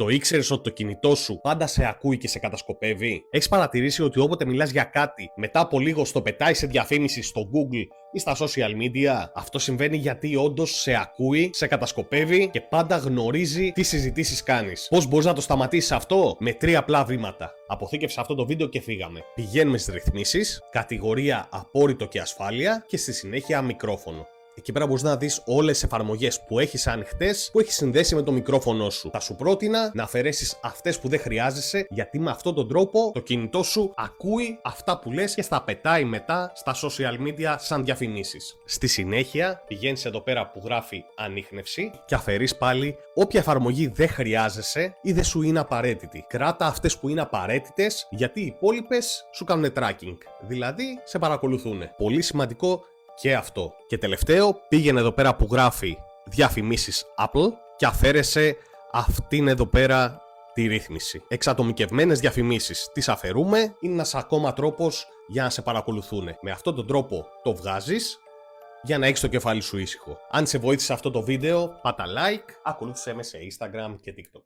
Το ήξερες ότι το κινητό σου πάντα σε ακούει και σε κατασκοπεύει? Έχεις παρατηρήσει ότι όποτε μιλάς για κάτι, μετά από λίγο στο πετάει σε διαφήμιση στο Google ή στα social media? Αυτό συμβαίνει γιατί όντως σε ακούει, σε κατασκοπεύει και πάντα γνωρίζει τι συζητήσεις κάνεις. Πώς μπορείς να το σταματήσεις αυτό? Με 3 απλά βήματα. Αποθήκευσε αυτό το βίντεο και φύγαμε. Πηγαίνουμε στις ρυθμίσεις, κατηγορία απόρριτο και ασφάλεια και στη συνέχεια μικρόφωνο. Εκεί πέρα μπορείς να δεις όλες τις εφαρμογές που έχεις ανοιχτές, που έχεις συνδέσει με το μικρόφωνο σου. Θα σου πρότεινα να αφαιρέσεις αυτές που δεν χρειάζεσαι, γιατί με αυτόν τον τρόπο το κινητό σου ακούει αυτά που λες και στα πετάει μετά στα social media σαν διαφημίσεις. Στη συνέχεια πηγαίνεις εδώ πέρα που γράφει ανίχνευση και αφαιρείς πάλι όποια εφαρμογή δεν χρειάζεσαι ή δεν σου είναι απαραίτητη. Κράτα αυτές που είναι απαραίτητες, γιατί οι υπόλοιπες σου κάνουν tracking, δηλαδή σε παρακολουθούν. Πολύ σημαντικό και αυτό. Και τελευταίο, πήγαινε εδώ πέρα που γράφει διαφημίσεις Apple και αφαίρεσε αυτήν εδώ πέρα τη ρύθμιση. Εξατομικευμένες διαφημίσεις τις αφαιρούμε, είναι ένας ακόμα τρόπος για να σε παρακολουθούν. Με αυτόν τον τρόπο το βγάζεις για να έχεις το κεφάλι σου ήσυχο. Αν σε βοήθησε αυτό το βίντεο, πάτα like, ακολούθησέ με σε Instagram και TikTok.